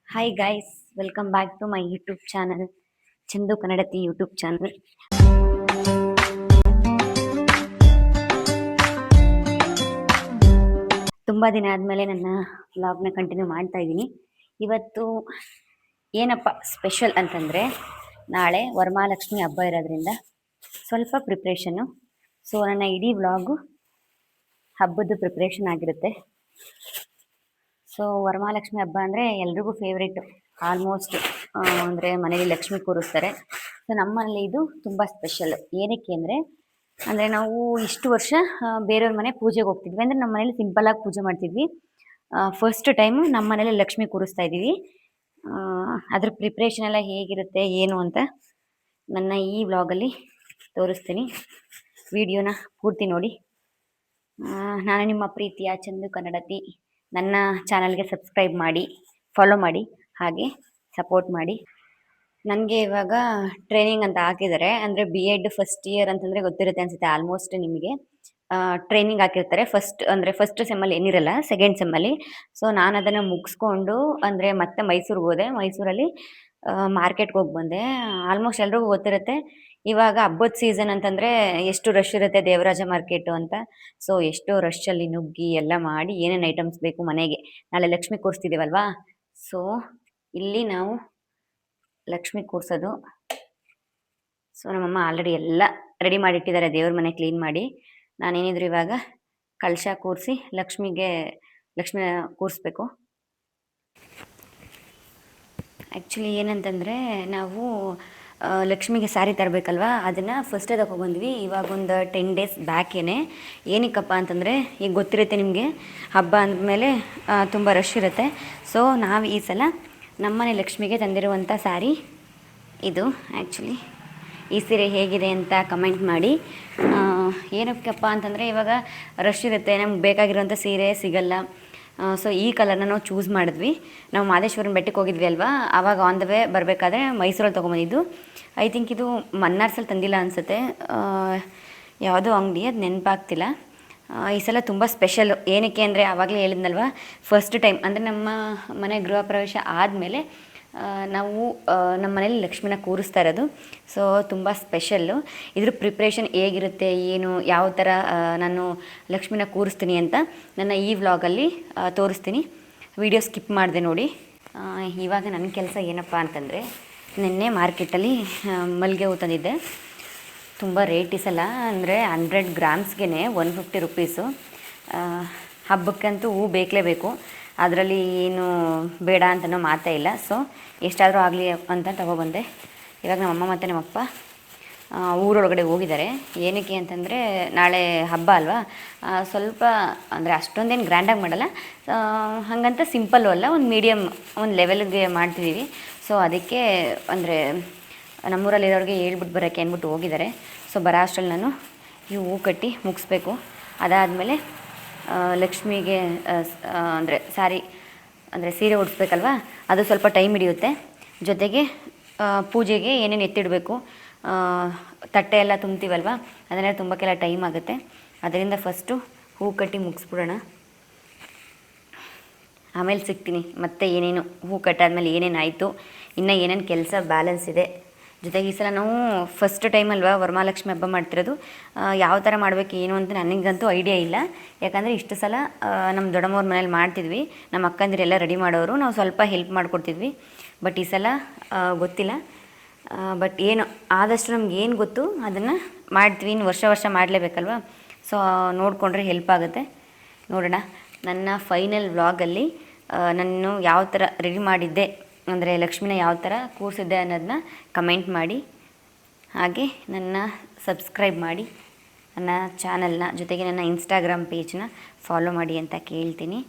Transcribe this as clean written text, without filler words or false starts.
Hi guys, welcome back to my YouTube channel, Chindu Kannadati YouTube channel. ತುಂಬ ದಿನ ಆದಮೇಲೆ ನನ್ನ ವ್ಲಾಗ್ನ ಕಂಟಿನ್ಯೂ ಮಾಡ್ತಾ ಇದ್ದೀನಿ. ಇವತ್ತು ಏನಪ್ಪ ಸ್ಪೆಷಲ್ ಅಂತಂದರೆ, ನಾಳೆ ವರಮಹಾಲಕ್ಷ್ಮಿ ಹಬ್ಬ ಇರೋದ್ರಿಂದ ಸ್ವಲ್ಪ ಪ್ರಿಪ್ರೇಷನ್ನು. ಸೊ ನನ್ನ ಇಡೀ ವ್ಲಾಗು ಹಬ್ಬದ ಪ್ರಿಪ್ರೇಷನ್ ಆಗಿರುತ್ತೆ. ಸೊ ವರಮಹಾಲಕ್ಷ್ಮಿ ಹಬ್ಬ ಅಂದರೆ ಎಲ್ರಿಗೂ ಫೇವ್ರೇಟು ಆಲ್ಮೋಸ್ಟ್. ಅಂದರೆ ಮನೇಲಿ ಲಕ್ಷ್ಮಿ ಕೂರಿಸ್ತಾರೆ. ಸೊ ನಮ್ಮಲ್ಲಿ ಇದು ತುಂಬ ಸ್ಪೆಷಲ್. ಏನಕ್ಕೆ ಅಂದರೆ ನಾವು ಇಷ್ಟು ವರ್ಷ ಬೇರೆಯವ್ರ ಮನೆ ಪೂಜೆಗೆ ಹೋಗ್ತಿದ್ವಿ. ಅಂದರೆ ನಮ್ಮ ಮನೇಲಿ ಸಿಂಪಲಾಗಿ ಪೂಜೆ ಮಾಡ್ತಿದ್ವಿ. ಫಸ್ಟ್ ಟೈಮು ನಮ್ಮ ಮನೇಲಿ ಲಕ್ಷ್ಮಿ ಕೂರಿಸ್ತಾ ಇದ್ದೀವಿ. ಅದ್ರ ಪ್ರಿಪ್ರೇಷನ್ ಎಲ್ಲ ಹೇಗಿರುತ್ತೆ ಏನು ಅಂತ ನನ್ನ ಈ ವ್ಲಾಗಲ್ಲಿ ತೋರಿಸ್ತೀನಿ. ವಿಡಿಯೋನ ಪೂರ್ತಿ ನೋಡಿ. ನಾನು ನಿಮ್ಮ ಪ್ರೀತಿಯ ಚಂದು ಕನ್ನಡತಿ. ನನ್ನ ಚಾನಲ್ಗೆ ಸಬ್ಸ್ಕ್ರೈಬ್ ಮಾಡಿ, ಫಾಲೋ ಮಾಡಿ, ಹಾಗೆ ಸಪೋರ್ಟ್ ಮಾಡಿ. ನನಗೆ ಇವಾಗ ಟ್ರೈನಿಂಗ್ ಅಂತ ಹಾಕಿದ್ದಾರೆ. ಅಂದರೆ B.Ed ಫಸ್ಟ್ ಇಯರ್ ಅಂತಂದರೆ ಗೊತ್ತಿರುತ್ತೆ ಅನಿಸುತ್ತೆ ಆಲ್ಮೋಸ್ಟ್ ನಿಮಗೆ. ಟ್ರೈನಿಂಗ್ ಹಾಕಿರ್ತಾರೆ ಫಸ್ಟ್ ಸೆಮ್ಮಲ್ಲಿ ಏನಿರಲ್ಲ, ಸೆಕೆಂಡ್ ಸೆಮ್ಮಲ್ಲಿ. ಸೊ ನಾನು ಅದನ್ನು ಮುಗಿಸ್ಕೊಂಡು ಅಂದರೆ ಮತ್ತೆ ಮೈಸೂರಿಗೆ ಹೋದೆ. ಮೈಸೂರಲ್ಲಿ ಮಾರ್ಕೆಟ್ಗೆ ಹೋಗಿ ಬಂದೆ. ಆಲ್ಮೋಸ್ಟ್ ಎಲ್ರಿಗೂ ಗೊತ್ತಿರುತ್ತೆ ಇವಾಗ ಹಬ್ಬದ ಸೀಸನ್ ಅಂತಂದರೆ ಎಷ್ಟು ರಶ್ ಇರುತ್ತೆ ದೇವರಾಜ ಮಾರ್ಕೆಟು ಅಂತ. ಸೊ ಎಷ್ಟೋ ರಶಲ್ಲಿ ನುಗ್ಗಿ ಎಲ್ಲ ಮಾಡಿ ಏನೇನು ಐಟಮ್ಸ್ ಬೇಕು ಮನೆಗೆ, ನಾಳೆ ಲಕ್ಷ್ಮಿ ಕೂರಿಸ್ತಿದ್ದೀವಲ್ವಾ. ಸೊ ಇಲ್ಲಿ ನಾವು ಲಕ್ಷ್ಮಿ ಕೂರಿಸೋದು. ಸೊ ನಮ್ಮಮ್ಮ ಆಲ್ರೆಡಿ ಎಲ್ಲ ರೆಡಿ ಮಾಡಿಟ್ಟಿದ್ದಾರೆ, ದೇವ್ರ ಮನೆ ಕ್ಲೀನ್ ಮಾಡಿ. ನಾನೇನಿದ್ರು ಇವಾಗ ಕಳಶ ಕೂರಿಸಿ ಲಕ್ಷ್ಮಿನ ಕೂರಿಸ್ಬೇಕು. ಆ್ಯಕ್ಚುಲಿ ಏನಂತಂದರೆ ನಾವು ಲಕ್ಷ್ಮಿಗೆ ಸ್ಯಾರಿ ತರಬೇಕಲ್ವ, ಅದನ್ನು ಫಸ್ಟೇ ತಗೊಬಂದ್ವಿ. ಇವಾಗ ಒಂದು 10 ಡೇಸ್ ಬ್ಯಾಕೇನೆ. ಏನಕ್ಕಪ್ಪ ಅಂತಂದರೆ ಈಗ ಗೊತ್ತಿರುತ್ತೆ ನಿಮಗೆ, ಹಬ್ಬ ಅಂದಮೇಲೆ ತುಂಬ ರಶ್ ಇರುತ್ತೆ. ಸೊ ನಾವು ಈ ಸಲ ನಮ್ಮನೆ ಲಕ್ಷ್ಮಿಗೆ ತಂದಿರುವಂಥ ಸ್ಯಾರಿ ಇದು. ಆ್ಯಕ್ಚುಲಿ ಈ ಸೀರೆ ಹೇಗಿದೆ ಅಂತ ಕಮೆಂಟ್ ಮಾಡಿ. ಏನಕ್ಕಪ್ಪ ಅಂತಂದರೆ ಇವಾಗ ರಶ್ ಇರುತ್ತೆ, ನಮ್ಗೆ ಬೇಕಾಗಿರೋಂಥ ಸೀರೆ ಸಿಗಲ್ಲ. ಸೊ ಈ ಕಲರ್ನ ನಾವು ಚೂಸ್ ಮಾಡಿದ್ವಿ. ನಾವು ಮಾದೇಶ್ವರನ ಬೆಟ್ಟಕ್ಕೆ ಹೋಗಿದ್ವಿ ಅಲ್ವಾ, ಆವಾಗ ಆನ್ ದ ವೇ ಬರಬೇಕಾದ್ರೆ ಮೈಸೂರಲ್ಲಿ ತೊಗೊಂಬಂದಿದ್ದು. ಐ ಥಿಂಕ್ ಇದು ಮನ್ನಾರ್ಸಲ್ಲಿ ತಂದಿಲ್ಲ ಅನಿಸುತ್ತೆ, ಯಾವುದೋ ಅಂಗಡಿ, ಅದು ನೆನಪಾಗ್ತಿಲ್ಲ. ಈ ಸಲ ತುಂಬ ಸ್ಪೆಷಲ್ಲು. ಏನಕ್ಕೆ ಅಂದರೆ ಆವಾಗಲೇ ಹೇಳಿದ್ನಲ್ವ, ಫಸ್ಟ್ ಟೈಮ್ ಅಂದರೆ ನಮ್ಮ ಮನೆ ಗೃಹ ಪ್ರವೇಶ ಆದಮೇಲೆ ನಾವು ನಮ್ಮ ಮನೇಲಿ ಲಕ್ಷ್ಮಿನ ಕೂರಿಸ್ತಾ ಇರೋದು. ಸೊ ತುಂಬ ಸ್ಪೆಷಲ್ಲು. ಇದ್ರ ಪ್ರಿಪ್ರೇಷನ್ ಹೇಗಿರುತ್ತೆ, ಏನು ಯಾವ ಥರ ನಾನು ಲಕ್ಷ್ಮಿನ ಕೂರಿಸ್ತೀನಿ ಅಂತ ನನ್ನ ಈ ವ್ಲಾಗಲ್ಲಿ ತೋರಿಸ್ತೀನಿ. ವಿಡಿಯೋ ಸ್ಕಿಪ್ ಮಾಡಿದೆ ನೋಡಿ. ಇವಾಗ ನನ್ನ ಕೆಲಸ ಏನಪ್ಪ ಅಂತಂದರೆ, ನಿನ್ನೆ ಮಾರ್ಕೆಟಲ್ಲಿ ಮಲ್ಲಿಗೆ ಹೂ ತಂದಿದ್ದೆ. ತುಂಬ ರೇಟ್ ಈ ಸಲ, ಅಂದರೆ 100 ಗ್ರಾಮ್ಸ್ಗೆ 150 ರುಪೀಸು. ಹಬ್ಬಕ್ಕಂತೂ ಹೂ ಬೇಕಲೇಬೇಕು, ಅದರಲ್ಲಿ ಏನು ಬೇಡ ಅಂತನೋ ಮಾತೇ ಇಲ್ಲ. ಸೊ ಎಷ್ಟಾದರೂ ಆಗಲಿ ಅಂತ ತಗೊಬಂದೆ. ಇವಾಗ ನಮ್ಮಮ್ಮ ಮತ್ತು ನಮ್ಮಪ್ಪ ಊರೊಳಗಡೆ ಹೋಗಿದ್ದಾರೆ. ಏನಕ್ಕೆ ಅಂತಂದರೆ ನಾಳೆ ಹಬ್ಬ ಅಲ್ವಾ, ಸ್ವಲ್ಪ ಅಂದರೆ ಅಷ್ಟೊಂದೇನು ಗ್ರ್ಯಾಂಡಾಗಿ ಮಾಡಲ್ಲ, ಹಾಗಂತ ಸಿಂಪಲ್ಲು ಅಲ್ಲ, ಒಂದು ಮೀಡಿಯಮ್ ಒಂದು ಲೆವೆಲ್ಗೆ ಮಾಡ್ತಿದ್ದೀವಿ. ಸೊ ಅದಕ್ಕೆ ಅಂದರೆ ನಮ್ಮೂರಲ್ಲಿರೋರಿಗೆ ಹೇಳ್ಬಿಟ್ಟು ಬರೋಕ್ಕೆ ಅಂದ್ಬಿಟ್ಟು ಹೋಗಿದ್ದಾರೆ. ಸೊ ಬರೋ ಅಷ್ಟರಲ್ಲಿ ನಾನು ಈ ಹೂ ಕಟ್ಟಿ ಮುಗಿಸ್ಬೇಕು. ಅದಾದಮೇಲೆ ಲಕ್ಷ್ಮಿಗೆ ಸೀರೆ ಉಡಿಸ್ಬೇಕಲ್ವ, ಅದು ಸ್ವಲ್ಪ ಟೈಮ್ ಹಿಡಿಯುತ್ತೆ. ಜೊತೆಗೆ ಪೂಜೆಗೆ ಏನೇನು ಎತ್ತಿಡಬೇಕು, ತಟ್ಟೆ ಎಲ್ಲ ತುಂಬ್ತೀವಲ್ವ, ಅದನ್ನೆಲ್ಲ ತುಂಬಕ್ಕೆಲ್ಲ ಟೈಮ್ ಆಗುತ್ತೆ. ಅದರಿಂದ ಫಸ್ಟು ಹೂ ಕಟ್ಟಿ ಮುಗಿಸ್ಬಿಡೋಣ, ಆಮೇಲೆ ಸಿಗ್ತೀನಿ. ಮತ್ತು ಏನೇನು ಹೂ ಕಟ್ಟಾದ್ಮೇಲೆ ಏನೇನಾಯಿತು, ಇನ್ನೂ ಏನೇನು ಕೆಲಸ ಬ್ಯಾಲೆನ್ಸ್ ಇದೆ. ಜೊತೆಗೆ ಈ ಸಲ ನಾವು ಫಸ್ಟ್ ಟೈಮ್ ಅಲ್ವಾ ವರಮಹಾಲಕ್ಷ್ಮಿ ಹಬ್ಬ ಮಾಡ್ತಿರೋದು. ಯಾವ ಥರ ಮಾಡಬೇಕು ಏನು ಅಂತ ನನಗಂತೂ ಐಡಿಯಾ ಇಲ್ಲ. ಯಾಕಂದರೆ ಇಷ್ಟು ಸಲ ನಮ್ಮ ದೊಡ್ಡಮ್ಮವ್ರ ಮನೇಲಿ ಮಾಡ್ತಿದ್ವಿ, ನಮ್ಮ ಅಕ್ಕಂದಿರೆಲ್ಲ ರೆಡಿ ಮಾಡೋರು, ನಾವು ಸ್ವಲ್ಪ ಹೆಲ್ಪ್ ಮಾಡಿಕೊಡ್ತಿದ್ವಿ. ಬಟ್ ಈ ಸಲ ಗೊತ್ತಿಲ್ಲ. ಬಟ್ ಏನು ಆದಷ್ಟು ನಮ್ಗೆ ಏನು ಗೊತ್ತು ಅದನ್ನು ಮಾಡ್ತೀವಿ. ಇನ್ನು ವರ್ಷ ಮಾಡಲೇಬೇಕಲ್ವ. ಸೊ ನೋಡಿಕೊಂಡ್ರೆ ಹೆಲ್ಪ್ ಆಗುತ್ತೆ. ನೋಡೋಣ ನನ್ನ ಫೈನಲ್ ವ್ಲಾಗಲ್ಲಿ ನಾನು ಯಾವ ಥರ ರೆಡಿ ಮಾಡಿದ್ದೆ, ಅಂದರೆ ಲಕ್ಷ್ಮಿನ ಯಾವ ಥರ ಕೂರಿಸಿದ್ದೆ ಅನ್ನೋದನ್ನ ಕಮೆಂಟ್ ಮಾಡಿ. ಹಾಗೆ ನನ್ನ ಸಬ್ಸ್ಕ್ರೈಬ್ ಮಾಡಿ, ನನ್ನ ಚಾನಲ್ನ ಜೊತೆಗೆ ನನ್ನ ಇನ್ಸ್ಟಾಗ್ರಾಮ್ ಪೇಜ್ನ ಫಾಲೋ ಮಾಡಿ ಅಂತ ಕೇಳ್ತೀನಿ.